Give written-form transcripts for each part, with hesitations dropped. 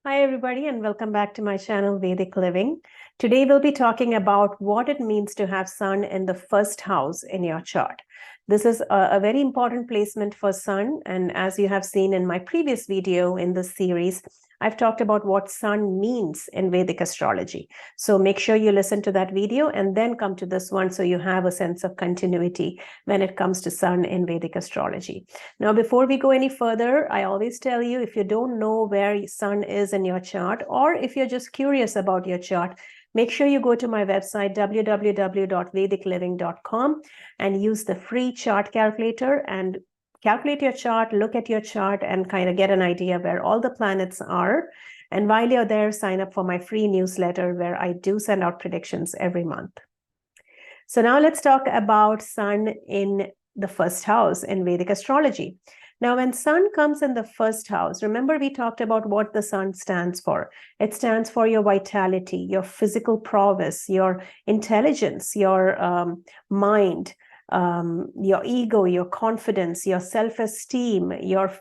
Hi, everybody, and welcome back to my channel, Vedic Living. Today, we'll be talking about what it means to have Sun in the first house in your chart. This is a very important placement for Sun, and as you have seen in my previous video in this series, I've talked about what Sun means in Vedic astrology. So make sure you listen to that video and then come to this one so you have a sense of continuity when it comes to Sun in Vedic astrology. Now, before we go any further, I always tell you, if you don't know where Sun is in your chart, or if you're just curious about your chart, make sure you go to my website, www.vedicliving.com, and use the free chart calculator and calculate your chart, look at your chart, and kind of get an idea where all the planets are. And while you're there, sign up for my free newsletter where I do send out predictions every month. So now let's talk about Sun in the first house in Vedic astrology. Now, when Sun comes in the first house, remember we talked about what the Sun stands for. It stands for your vitality, your physical prowess, your intelligence, your mind, your ego, your confidence, your self-esteem, your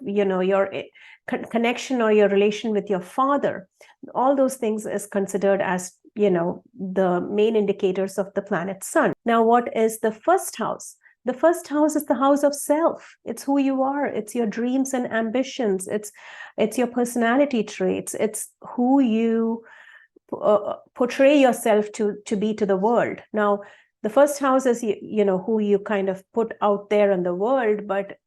connection or your relation with your father. All those things is considered as the main indicators of the planet Sun. Now, what is the first house? The first house is the house of self. It's who you are. It's your dreams and ambitions. It's your personality traits. It's who you portray yourself to be to the world. Now, the first house is who you kind of put out there in the world, but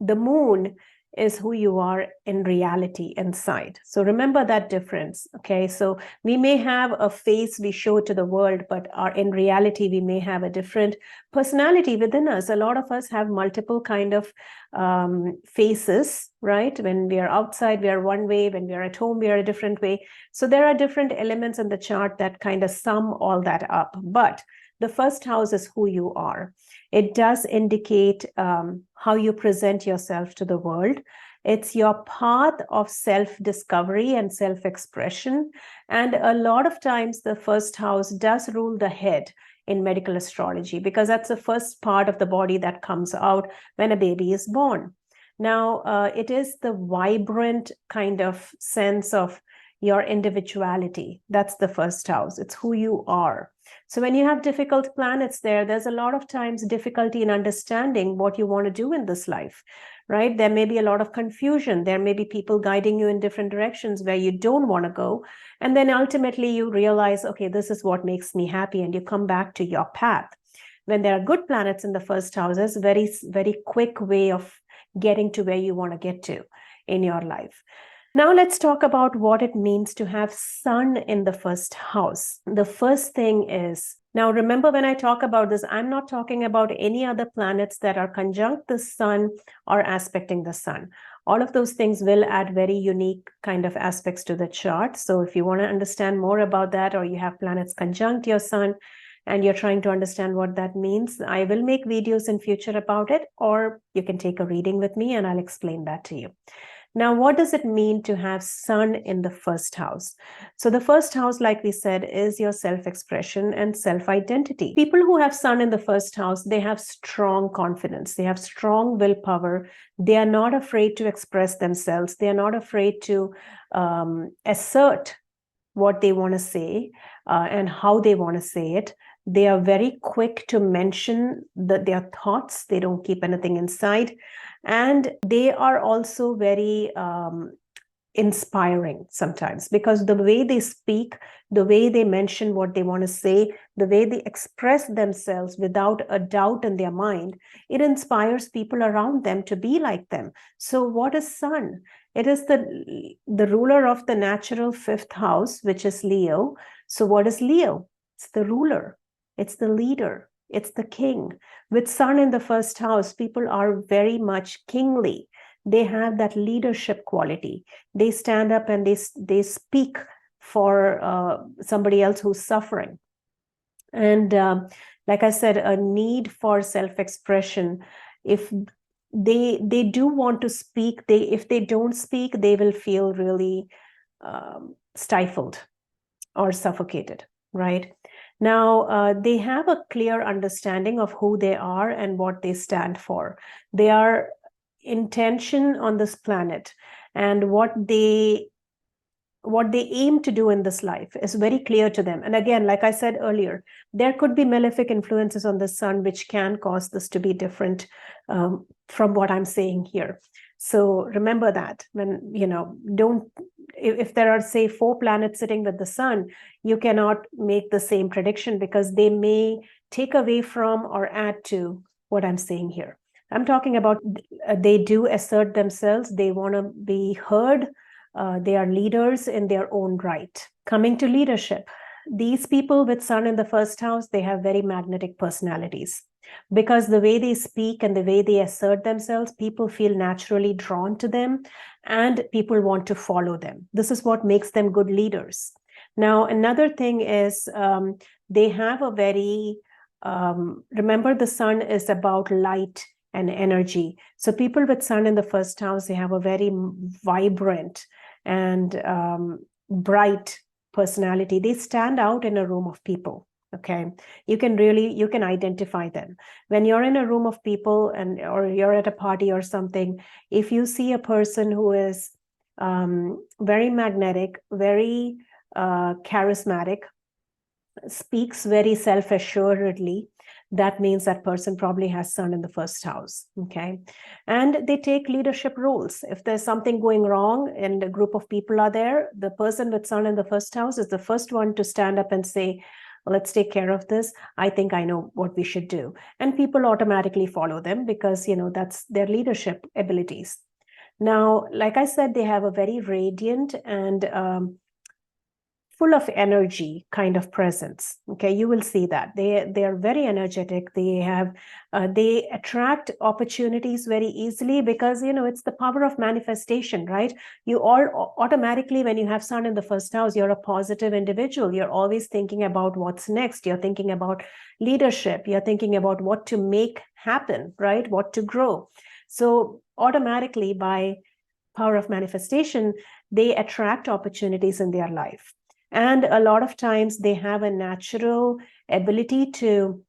the moon is who you are in reality inside. So remember that difference, okay? So we may have a face we show to the world, but in reality, we may have a different personality within us. A lot of us have multiple kind of faces, right? When we are outside, we are one way. When we are at home, we are a different way. So there are different elements in the chart that kind of sum all that up. But the first house is who you are. It does indicate how you present yourself to the world. It's your path of self-discovery and self-expression. And a lot of times the first house does rule the head in medical astrology, because that's the first part of the body that comes out when a baby is born. Now, it is the vibrant kind of sense of your individuality. That's the first house. It's who you are. So when you have difficult planets there's a lot of times difficulty in understanding what you want to do in this life, right? There may be a lot of confusion. There may be people guiding you in different directions where you don't want to go. And then ultimately you realize, okay, this is what makes me happy. And you come back to your path. When there are good planets in the first houses, very, very quick way of getting to where you want to get to in your life. Now let's talk about what it means to have Sun in the first house. The first thing is, now remember when I talk about this, I'm not talking about any other planets that are conjunct the Sun or aspecting the Sun. All of those things will add very unique kind of aspects to the chart. So if you want to understand more about that, or you have planets conjunct your Sun, and you're trying to understand what that means, I will make videos in future about it, or you can take a reading with me and I'll explain that to you. Now, what does it mean to have Sun in the first house? So the first house, like we said, is your self-expression and self-identity. People who have Sun in the first house, they have strong confidence. They have strong willpower. They are not afraid to express themselves. They are not afraid to assert what they want to say and how they want to say it. They are very quick to mention their thoughts. They don't keep anything inside. And they are also very inspiring sometimes, because the way they speak, the way they mention what they want to say, the way they express themselves without a doubt in their mind, it inspires people around them to be like them. So what is Sun? It is the ruler of the natural fifth house, which is Leo. So what is Leo? It's the ruler. It's the leader. It's the king. With Sun in the first house, people are very much kingly. They have that leadership quality. They stand up and they speak for somebody else who's suffering. And like I said, a need for self-expression. If they do want to speak, if they don't speak, they will feel really stifled or suffocated, right? Now, they have a clear understanding of who they are and what they stand for. They are intention on this planet, and what they what they aim to do in this life is very clear to them. And again, like I said earlier, there could be malefic influences on the sun which can cause this to be different from what I'm saying here. So remember that when, don't, if there are, say, 4 planets sitting with the sun, you cannot make the same prediction because they may take away from or add to what I'm saying here. I'm talking about they do assert themselves. They want to be heard. They are leaders in their own right. Coming to leadership, these people with sun in the first house, they have very magnetic personalities because the way they speak and the way they assert themselves, people feel naturally drawn to them and people want to follow them. This is what makes them good leaders. Now, another thing is they have a very, remember the sun is about light and energy. So people with sun in the first house, they have a very vibrant and bright personality. They stand out in a room of people. Okay, you can identify them when you're in a room of people or you're at a party or something. If you see a person who is very magnetic, very charismatic, speaks very self-assuredly, that means that person probably has sun in the first house. Okay, and they take leadership roles. If there's something going wrong and a group of people are there, the person with sun in the first house is the first one to stand up and say, let's take care of this. I think I know what we should do. And people automatically follow them because, that's their leadership abilities. Now, like I said, they have a very radiant and full of energy kind of presence. Okay, you will see that they are very energetic. They attract opportunities very easily because it's the power of manifestation, right? You all automatically, when you have sun in the first house, you're a positive individual. You're always thinking about what's next. You're thinking about leadership. You're thinking about what to make happen, right? What to grow. So automatically, by power of manifestation, they attract opportunities in their life. And a lot of times they have a natural ability to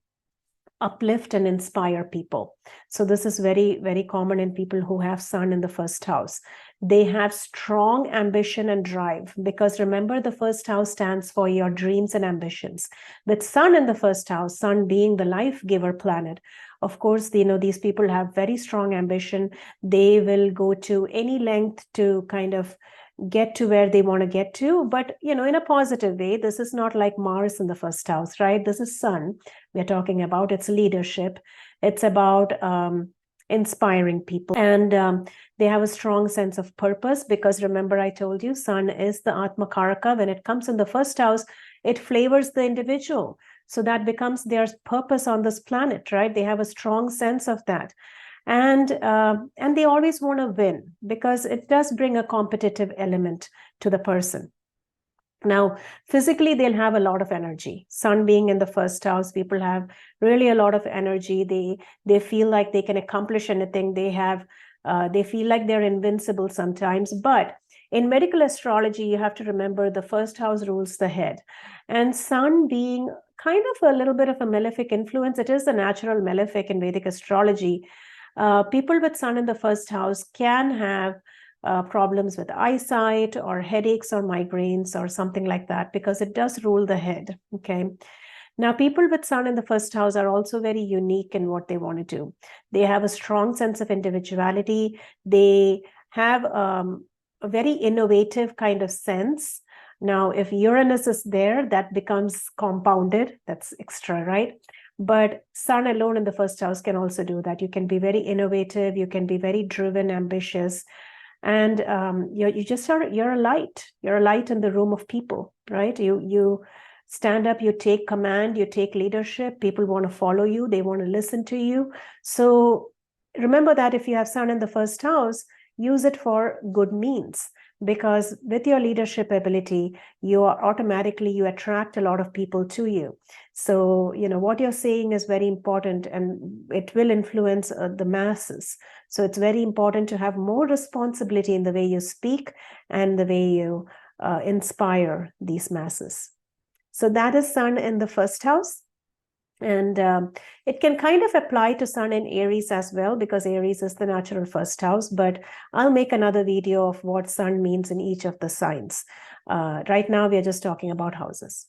uplift and inspire people. So this is very, very common in people who have sun in the first house. They have strong ambition and drive because remember, the first house stands for your dreams and ambitions. With sun in the first house, sun being the life giver planet, of course, these people have very strong ambition. They will go to any length to kind of get to where they want to get to, but in a positive way. This is not like Mars in the first house, right? This is sun we're talking about. It's leadership. It's about inspiring people, and they have a strong sense of purpose because remember, I told you sun is the Atma Karaka. When it comes in the first house, it flavors the individual, so that becomes their purpose on this planet, right? They have a strong sense of that. And they always want to win because it does bring a competitive element to the person. Now, physically, they'll have a lot of energy. Sun being in the first house, people have really a lot of energy. They feel like they can accomplish anything. They feel like they're invincible sometimes. But in medical astrology, you have to remember the first house rules the head. And sun being kind of a little bit of a malefic influence, it is the natural malefic in Vedic astrology. People with sun in the first house can have problems with eyesight or headaches or migraines or something like that because it does rule the head. Okay. Now, people with sun in the first house are also very unique in what they want to do. They have a strong sense of individuality. They have a very innovative kind of sense. Now, if Uranus is there, that becomes compounded. That's extra, right? But sun alone in the first house can also do that. You can be very innovative. You can be very driven, ambitious. And you're a light. You're a light in the room of people, right? You stand up, you take command, you take leadership. People want to follow you. They want to listen to you. So remember that if you have sun in the first house, use it for good means. Because with your leadership ability, you attract a lot of people to you. So, what you're saying is very important and it will influence the masses. So it's very important to have more responsibility in the way you speak and the way you inspire these masses. So that is sun in the first house. And it can kind of apply to Sun in Aries as well, because Aries is the natural first house. But I'll make another video of what Sun means in each of the signs. Right now, we are just talking about houses.